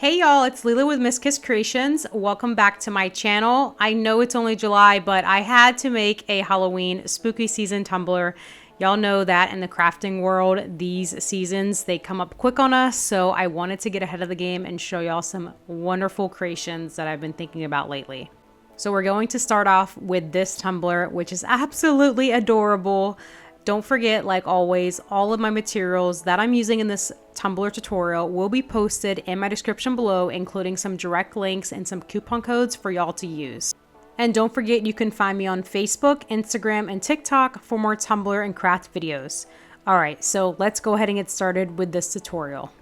Hey y'all, it's Lila with Miss Kiss Creations. Welcome back to my channel. I know it's only July, but I had to make a Halloween spooky season tumbler. Y'all know that in the crafting world, these seasons, they come up quick on us. So I wanted to get ahead of the game and show y'all some wonderful creations that I've been thinking about lately. So we're going to start off with this tumbler, which is absolutely adorable. Don't forget, like always, all of my materials that I'm using in this tumbler tutorial will be posted in my description below, including some direct links and some coupon codes for y'all to use. And don't forget, you can find me on Facebook, Instagram, and TikTok for more tumbler and craft videos. All right, so let's go ahead and get started with this tutorial.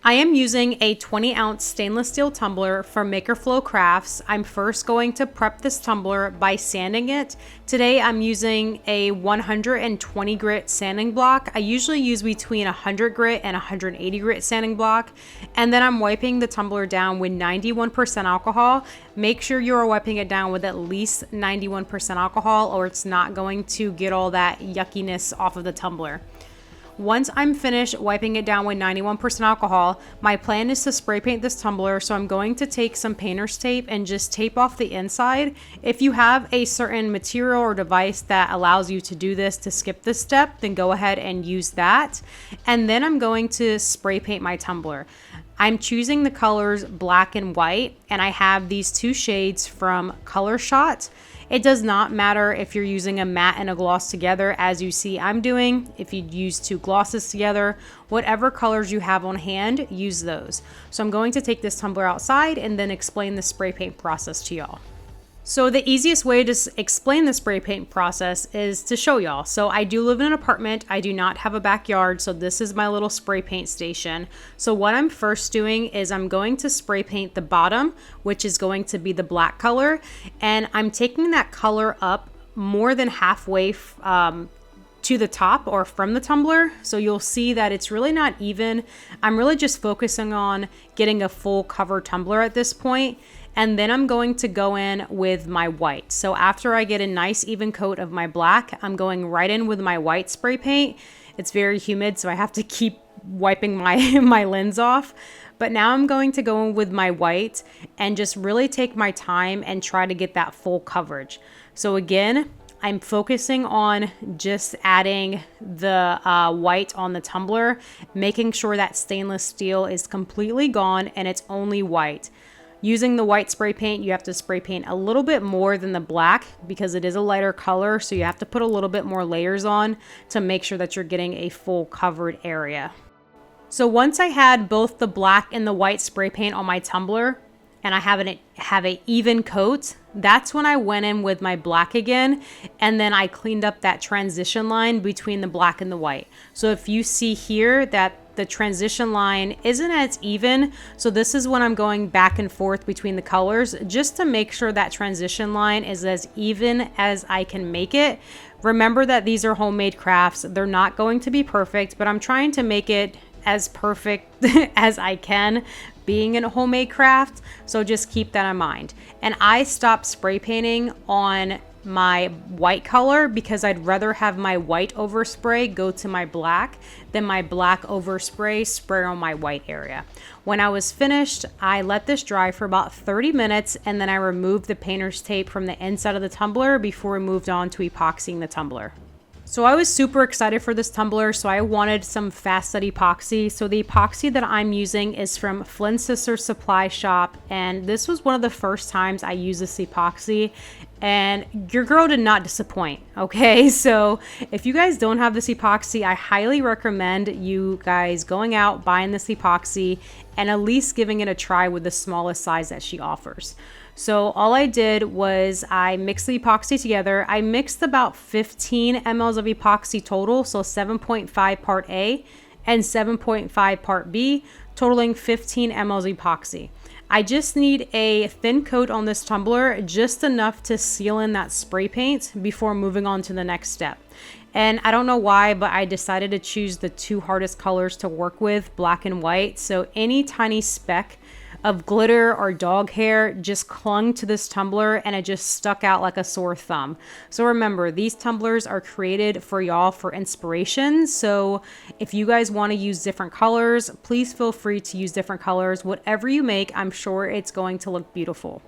I am using a 20-ounce stainless steel tumbler from Maker Flow Crafts. I'm first going to prep this tumbler by sanding it. Today I'm using a 120 grit sanding block. I usually use between 100 grit and 180 grit sanding block. And then I'm wiping the tumbler down with 91% alcohol. Make sure you are wiping it down with at least 91% alcohol, or it's not going to get all that yuckiness off of the tumbler. Once I'm finished wiping it down with 91% alcohol, my plan is to spray paint this tumbler, so I'm going to take some painter's tape and just tape off the inside. If you have a certain material or device that allows you to do this, to skip this step, then go ahead and use that. And then I'm going to spray paint my tumbler. I'm choosing the colors black and white, and I have these two shades from ColorShot. It does not matter if you're using a matte and a gloss together, as you see I'm doing. If you use two glosses together, whatever colors you have on hand, use those. So I'm going to take this tumbler outside and then explain the spray paint process to y'all. So the easiest way to explain the spray paint process is to show y'all. So I do live in an apartment. I do not have a backyard. So this is my little spray paint station. So what I'm first doing is I'm going to spray paint the bottom, which is going to be the black color. And I'm taking that color up more than halfway to the top or from the tumbler. So you'll see that it's really not even. I'm really just focusing on getting a full cover tumbler at this point. And then I'm going to go in with my white. So after I get a nice even coat of my black, I'm going right in with my white spray paint. It's very humid, so I have to keep wiping my lens off. But now I'm going to go in with my white and just really take my time and try to get that full coverage. So again, I'm focusing on just adding the white on the tumbler, making sure that stainless steel is completely gone and it's only white. Using the white spray paint, you have to spray paint a little bit more than the black because it is a lighter color, so you have to put a little bit more layers on to make sure that you're getting a full covered area. So once I had both the black and the white spray paint on my tumbler, and I have an even coat, that's when I went in with my black again, and then I cleaned up that transition line between the black and the white. So if you see here that the transition line isn't as even, so this is when I'm going back and forth between the colors just to make sure that transition line is as even as I can make it. Remember that these are homemade crafts. They're not going to be perfect, but I'm trying to make it as perfect as I can, being a homemade craft, so just keep that in mind. And I stopped spray painting on my white color because I'd rather have my white overspray go to my black than my black overspray spray on my white area. When I was finished, I let this dry for about 30 minutes and then I removed the painter's tape from the inside of the tumbler before we moved on to epoxying the tumbler. So I was super excited for this tumbler, so I wanted some fast set epoxy. So the epoxy that I'm using is from Flynn Sisters Supply Shop, and this was one of the first times I used this epoxy, and your girl did not disappoint, okay? So if you guys don't have this epoxy, I highly recommend you guys going out, buying this epoxy, and at least giving it a try with the smallest size that she offers. So all I did was I mixed the epoxy together. I mixed about 15 mLs of epoxy total, so 7.5 part A and 7.5 part B, totaling 15 mLs epoxy. I just need a thin coat on this tumbler, just enough to seal in that spray paint before moving on to the next step. And I don't know why, but I decided to choose the two hardest colors to work with, black and white. So any tiny speck of glitter or dog hair just clung to this tumbler and it just stuck out like a sore thumb. So remember, these tumblers are created for y'all for inspiration. So if you guys want to use different colors, please feel free to use different colors. Whatever you make, I'm sure it's going to look beautiful.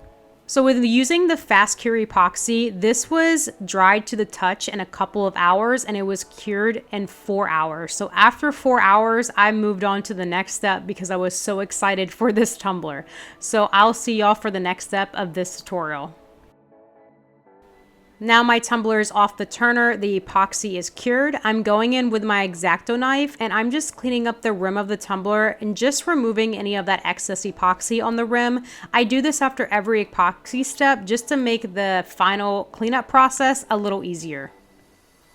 So with using the fast cure epoxy, this was dried to the touch in a couple of hours and it was cured in 4 hours. So after 4 hours, I moved on to the next step because I was so excited for this tumbler. So I'll see y'all for the next step of this tutorial. Now my tumbler is off the turner, the epoxy is cured. I'm going in with my X-Acto knife and I'm just cleaning up the rim of the tumbler and just removing any of that excess epoxy on the rim. I do this after every epoxy step just to make the final cleanup process a little easier.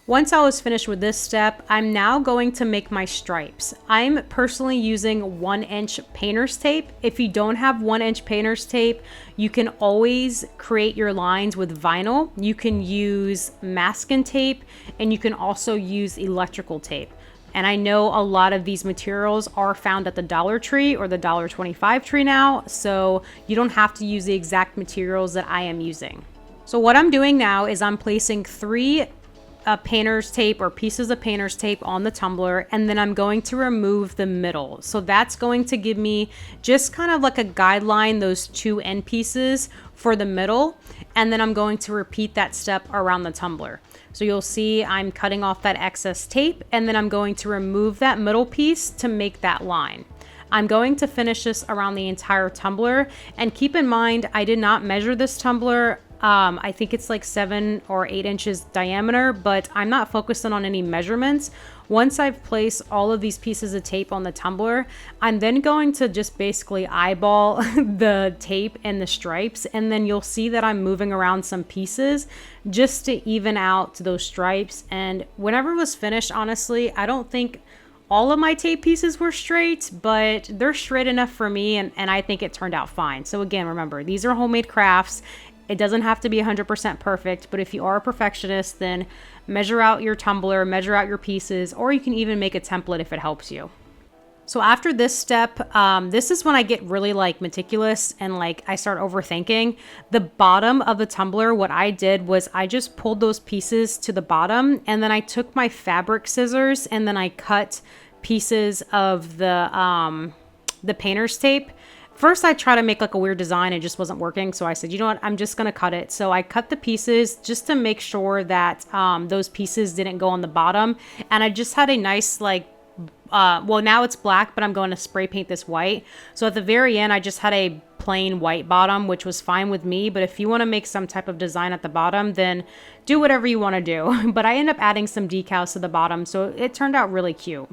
Once I was finished with this step, I'm now going to make my stripes. I'm personally using 1-inch painter's tape. If you don't have 1-inch painter's tape, you can always create your lines with vinyl. You can use masking tape and you can also use electrical tape. And I know a lot of these materials are found at the Dollar Tree or the $1.25 tree now, so you don't have to use the exact materials that I am using. So what I'm doing now is I'm placing 3 painter's tape or pieces of painter's tape on the tumbler, and then I'm going to remove the middle. So that's going to give me just kind of like a guideline, those 2 end pieces for the middle, and then I'm going to repeat that step around the tumbler. So you'll see I'm cutting off that excess tape, and then I'm going to remove that middle piece to make that line. I'm going to finish this around the entire tumbler, and keep in mind I did not measure this tumbler. I think it's like 7 or 8 inches diameter, but I'm not focusing on any measurements. Once I've placed all of these pieces of tape on the tumbler, I'm then going to just basically eyeball the tape and the stripes, and then you'll see that I'm moving around some pieces just to even out those stripes. And whenever it was finished, honestly, I don't think all of my tape pieces were straight, but they're straight enough for me, and I think it turned out fine. So again, remember, these are homemade crafts. It doesn't have to be 100% perfect, but if you are a perfectionist, then measure out your tumbler, measure out your pieces, or you can even make a template if it helps you. So after this step, this is when I get really like meticulous and like I start overthinking. The bottom of the tumbler, what I did was I just pulled those pieces to the bottom, and then I took my fabric scissors and then I cut pieces of the painter's tape. First, I tried to make like a weird design. It just wasn't working. So I said, you know what? I'm just going to cut it. So I cut the pieces just to make sure that those pieces didn't go on the bottom. And I just had a nice like, well, now it's black, but I'm going to spray paint this white. So at the very end, I just had a plain white bottom, which was fine with me. But if you want to make some type of design at the bottom, then do whatever you want to do. But I ended up adding some decals to the bottom. So it turned out really cute.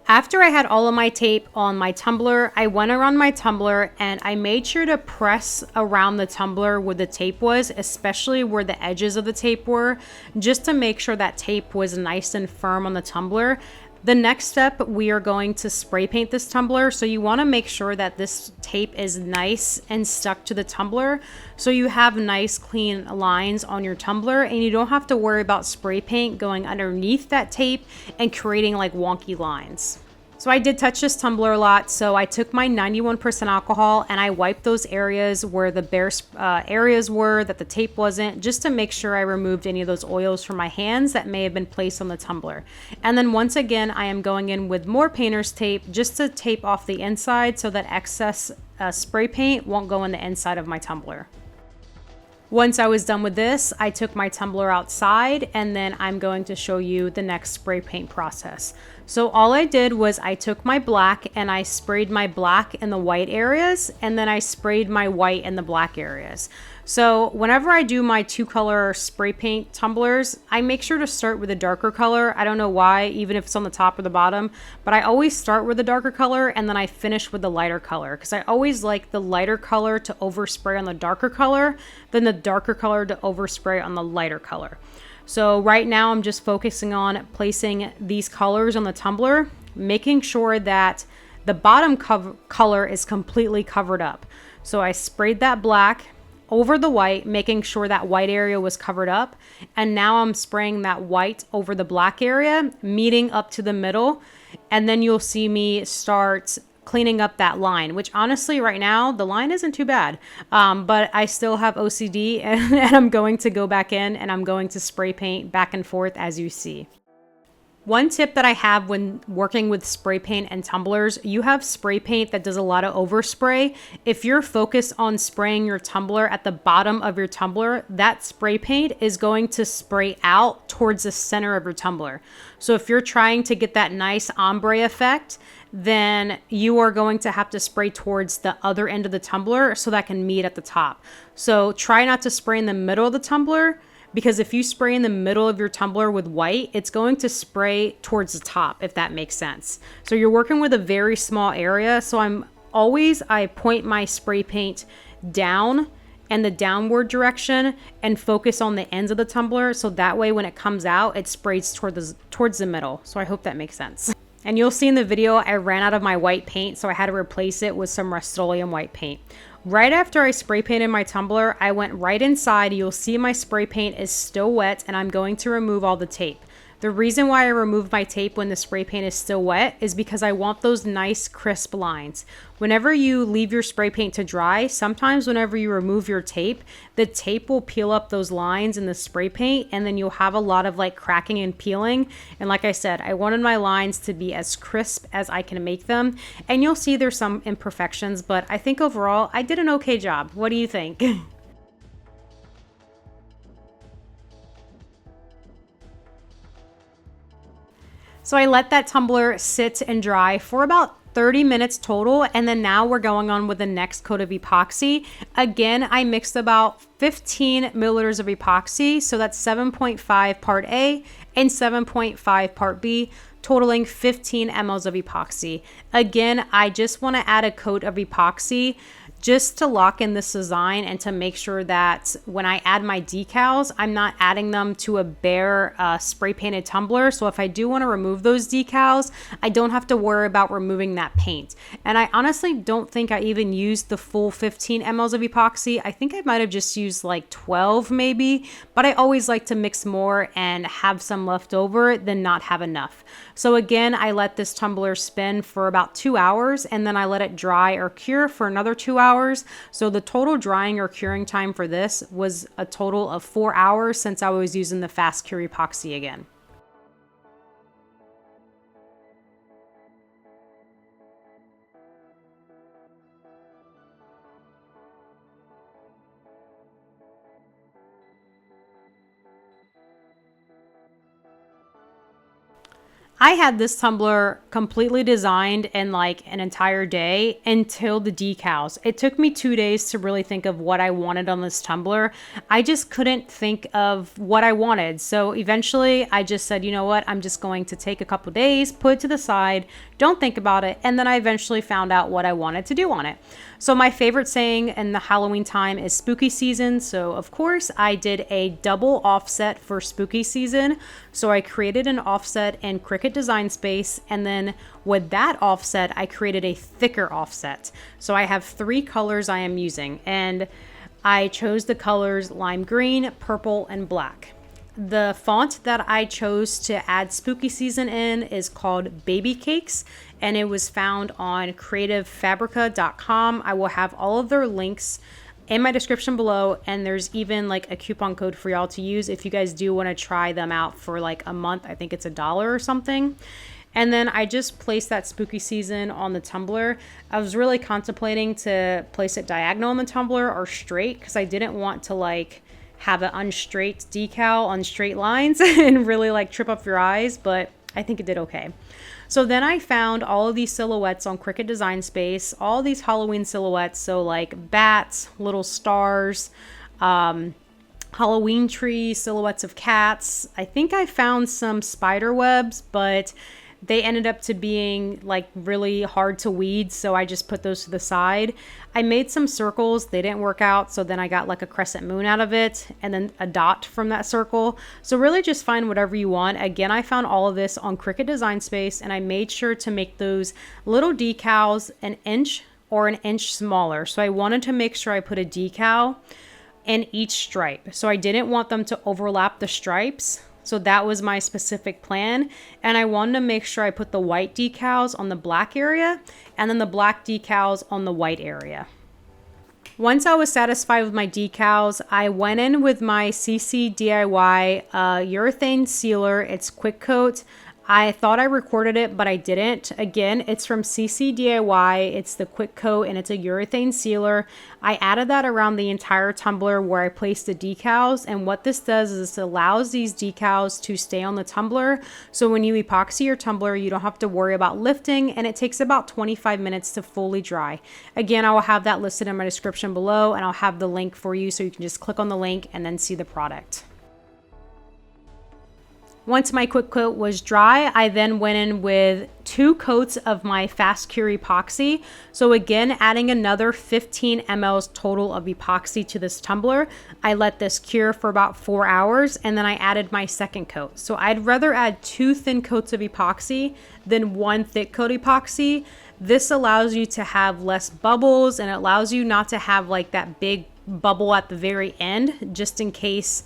After I had all of my tape on my tumbler, I went around my tumbler and I made sure to press around the tumbler where the tape was, especially where the edges of the tape were, just to make sure that tape was nice and firm on the tumbler. The next step, we are going to spray paint this tumbler. So you want to make sure that this tape is nice and stuck to the tumbler, so you have nice clean lines on your tumbler and you don't have to worry about spray paint going underneath that tape and creating like wonky lines. So I did touch this tumbler a lot, so I took my 91% alcohol and I wiped those areas where the bare areas were that the tape wasn't, just to make sure I removed any of those oils from my hands that may have been placed on the tumbler. And then once again, I am going in with more painter's tape just to tape off the inside so that excess spray paint won't go in the inside of my tumbler. Once I was done with this, I took my tumbler outside and then I'm going to show you the next spray paint process. So all I did was I took my black and I sprayed my black in the white areas, and then I sprayed my white in the black areas. So whenever I do my 2-color spray paint tumblers, I make sure to start with a darker color. I don't know why, even if it's on the top or the bottom, but I always start with the darker color and then I finish with the lighter color, because I always like the lighter color to overspray on the darker color than the darker color to overspray on the lighter color. So right now I'm just focusing on placing these colors on the tumbler, making sure that the bottom color is completely covered up. So I sprayed that black over the white, making sure that white area was covered up. And now I'm spraying that white over the black area, meeting up to the middle. And then you'll see me start cleaning up that line, which honestly right now the line isn't too bad, but I still have OCD and I'm going to go back in and I'm going to spray paint back and forth as you see. One tip that I have when working with spray paint and tumblers, you have spray paint that does a lot of overspray. If you're focused on spraying your tumbler at the bottom of your tumbler, that spray paint is going to spray out towards the center of your tumbler. So if you're trying to get that nice ombre effect, then you are going to have to spray towards the other end of the tumbler so that can meet at the top. So try not to spray in the middle of the tumbler, because if you spray in the middle of your tumbler with white, it's going to spray towards the top, if that makes sense. So you're working with a very small area. So I point my spray paint down and the downward direction and focus on the ends of the tumbler. So that way when it comes out, it sprays towards the middle. So I hope that makes sense. And you'll see in the video, I ran out of my white paint, so I had to replace it with some Rust-Oleum white paint. Right after I spray painted my tumbler, I went right inside. You'll see my spray paint is still wet and I'm going to remove all the tape. The reason why I remove my tape when the spray paint is still wet is because I want those nice crisp lines. Whenever you leave your spray paint to dry, sometimes whenever you remove your tape, the tape will peel up those lines in the spray paint and then you'll have a lot of like cracking and peeling. And like I said, I wanted my lines to be as crisp as I can make them. And you'll see there's some imperfections, but I think overall I did an okay job. What do you think? So I let that tumbler sit and dry for about 30 minutes total, and then now we're going on with the next coat of epoxy. Again, I mixed about 15 milliliters of epoxy, so that's 7.5 part A and 7.5 part B, totaling 15 mLs of epoxy. Again, I just want to add a coat of epoxy just to lock in this design and to make sure that when I add my decals, I'm not adding them to a bare spray painted tumbler. So if I do want to remove those decals, I don't have to worry about removing that paint. And I honestly don't think I even used the full 15 mLs of epoxy. I think I might have just used like 12 maybe, but I always like to mix more and have some left over than not have enough. So again, I let this tumbler spin for about 2 hours and then I let it dry or cure for another 2 hours. So the total drying or curing time for this was a total of 4 hours since I was using the fast cure epoxy again. I had this tumbler completely designed in like an entire day until the decals. It took me 2 days to really think of what I wanted on this tumbler. I just couldn't think of what I wanted. So eventually I just said, you know what, I'm just going to take a couple days, put it to the side, don't think about it. And then I eventually found out what I wanted to do on it. So my favorite saying in the Halloween time is spooky season. So of course I did a double offset for spooky season. So I created an offset in Cricut Design Space, and then with that offset I created a thicker offset. So I have 3 colors I am using, and I chose the colors lime green, purple, and black. The font that I chose to add spooky season in is called Baby Cakes, and it was found on creativefabrica.com. I will have all of their links in my description below, and there's even like a coupon code for y'all to use if you guys do want to try them out for like a month. I think it's $1 or something. And then I just placed that spooky season on the tumbler. I was really contemplating to place it diagonal on the tumbler or straight, because I didn't want to like have an unstraight decal on straight lines and really like trip up your eyes, but I think it did okay. So then I found all of these silhouettes on Cricut Design Space, all these Halloween silhouettes. So like bats, little stars, Halloween tree, silhouettes of cats. I think I found some spider webs, but they ended up to being like really hard to weed, so I just put those to the side. I made some circles, they didn't work out, so then I got like a crescent moon out of it and then a dot from that circle. So really just find whatever you want. Again, I found all of this on Cricut Design Space, and I made sure to make those little decals an inch or an inch smaller. So I wanted to make sure I put a decal in each stripe. So I didn't want them to overlap the stripes. So that was my specific plan. And I wanted to make sure I put the white decals on the black area and then the black decals on the white area. Once I was satisfied with my decals, I went in with my CC DIY urethane sealer. It's quick coat. I thought I recorded it, but I didn't. Again, it's from CC DIY. It's the quick coat and it's a urethane sealer. I added that around the entire tumbler where I placed the decals. And what this does is it allows these decals to stay on the tumbler. So when you epoxy your tumbler, you don't have to worry about lifting, and it takes about 25 minutes to fully dry. Again, I will have that listed in my description below, and I'll have the link for you so you can just click on the link and then see the product. Once my quick coat was dry, I then went in with 2 coats of my fast cure epoxy. So again, adding another 15 mLs total of epoxy to this tumbler. I let this cure for about 4 hours and then I added my second coat. So I'd rather add 2 thin coats of epoxy than 1 thick coat epoxy. This allows you to have less bubbles and it allows you not to have like that big bubble at the very end, just in case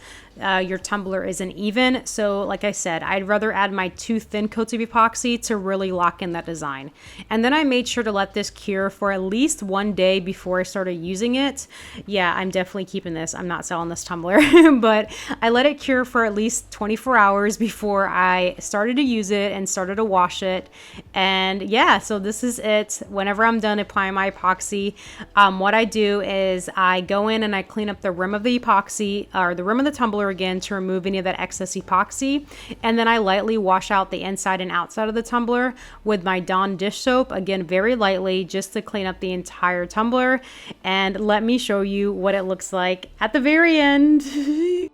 your tumbler isn't even. So like I said, I'd rather add my 2 thin coats of epoxy to really lock in that design. And then I made sure to let this cure for at least 1 day before I started using it. Yeah, I'm definitely keeping this. I'm not selling this tumbler, but I let it cure for at least 24 hours before I started to use it and started to wash it. And yeah, so this is it. Whenever I'm done applying my epoxy, what I do is I go in and I clean up the rim of the epoxy or the rim of the tumbler again to remove any of that excess epoxy, and then I lightly wash out the inside and outside of the tumbler with my Dawn dish soap, again very lightly, just to clean up the entire tumbler. And let me show you what it looks like at the very end.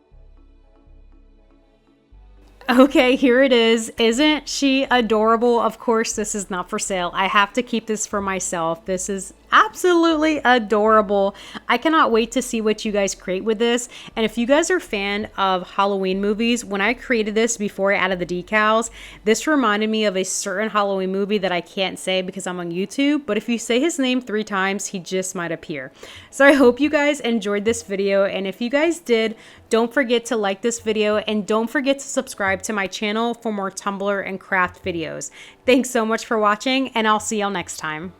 Okay, here it is. Isn't she adorable? Of course, this is not for sale. I have to keep this for myself. This is absolutely adorable. I cannot wait to see what you guys create with this. And if you guys are a fan of Halloween movies, when I created this before I added the decals, this reminded me of a certain Halloween movie that I can't say because I'm on YouTube, but if you say his name 3 times, he just might appear. So I hope you guys enjoyed this video, and if you guys did, don't forget to like this video and don't forget to subscribe to my channel for more Tumbler and craft videos. Thanks so much for watching, and I'll see y'all next time.